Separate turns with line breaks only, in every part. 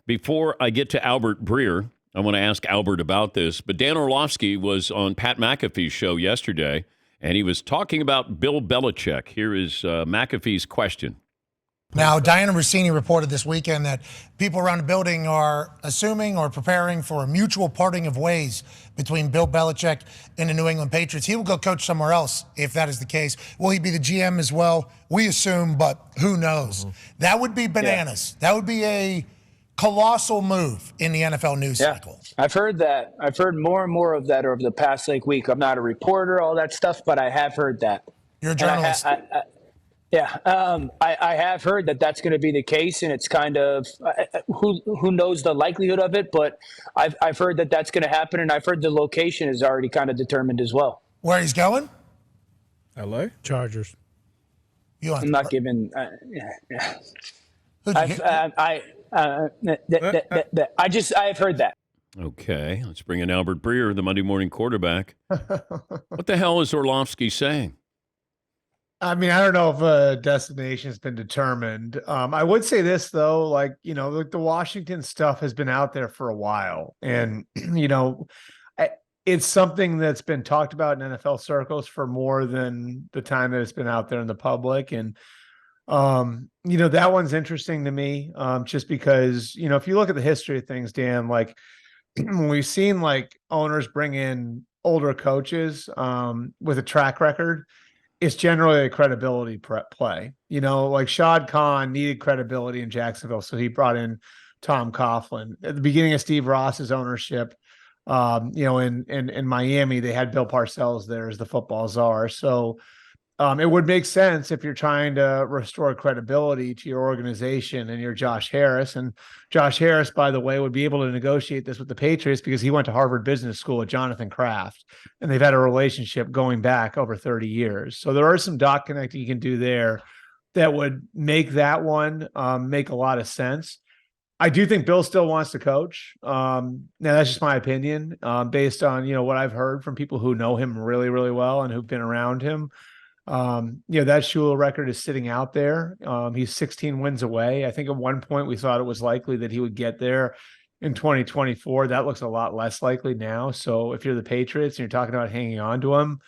Before I get to Albert Breer, I want to ask Albert about this. But Dan Orlovsky was on Pat McAfee's show yesterday, and he was talking about Bill Belichick. Here is McAfee's question.
Now, Diana Rossini reported this weekend that people around the building are assuming or preparing for a mutual parting of ways between Bill Belichick and the New England Patriots. He will go coach somewhere else if that is the case. Will he be the GM as well? We assume, but who knows? That would be bananas. That would be a colossal move in the NFL news cycle.
I've heard that. I've heard more and more of that over the past week. I'm not a reporter, all that stuff, but I have heard that.
You're a journalist.
I have heard that that's going to be the case, and it's kind of who knows the likelihood of it, but I've heard that that's going to happen, and I've heard the location is already kind of determined as well.
Where he's going?
L.A. Chargers.
I'm not giving. I've heard that.
Okay, let's bring in Albert Breer, the Monday morning quarterback. What the hell is Orlovsky saying?
I mean, I don't know if a destination has been determined. I would say this, though, the Washington stuff has been out there for a while. And, it's something that's been talked about in NFL circles for more than the time that it's been out there in the public. And, that one's interesting to me just because, if you look at the history of things, Dan, when we've seen owners bring in older coaches with a track record, it's generally a credibility play. Shad Khan needed credibility in Jacksonville, so he brought in Tom Coughlin. At the beginning of Steve Ross's ownership, in Miami, they had Bill Parcells there as the football czar. So it would make sense if you're trying to restore credibility to your organization and you're Josh Harris. And Josh Harris, by the way, would be able to negotiate this with the Patriots because he went to Harvard Business School with Jonathan Kraft, and they've had a relationship going back over 30 years. So there are some dot connecting you can do there that would make that one make a lot of sense. I do think Bill still wants to coach. Now, that's just my opinion based on, what I've heard from people who know him really, really well and who've been around him. That Shula record is sitting out there. He's 16 wins away. I think at one point we thought it was likely that he would get there in 2024. That looks a lot less likely now. So if you're the Patriots and you're talking about hanging on to him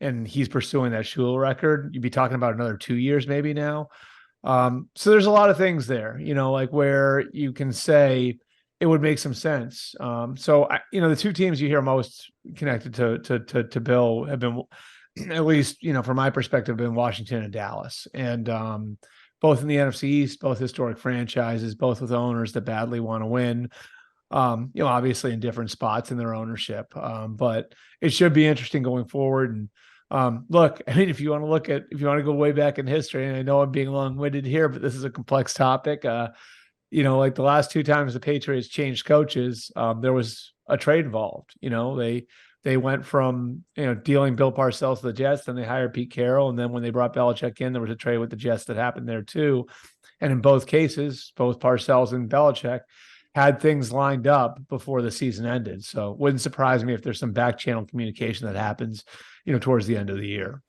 and he's pursuing that Shula record, you'd be talking about another 2 years maybe now. So there's a lot of things there, where you can say it would make some sense. The two teams you hear most connected to Bill have been, at least, from my perspective, been Washington and Dallas, and both in the NFC East, both historic franchises, both with owners that badly want to win, obviously in different spots in their ownership. But it should be interesting going forward. And look, I mean, if you want to go way back in history, and I know I'm being long-winded here, but this is a complex topic. The last two times the Patriots changed coaches, there was a trade involved. They went from, dealing Bill Parcells to the Jets, then they hired Pete Carroll. And then when they brought Belichick in, there was a trade with the Jets that happened there too. And in both cases, both Parcells and Belichick had things lined up before the season ended. So it wouldn't surprise me if there's some back channel communication that happens, towards the end of the year.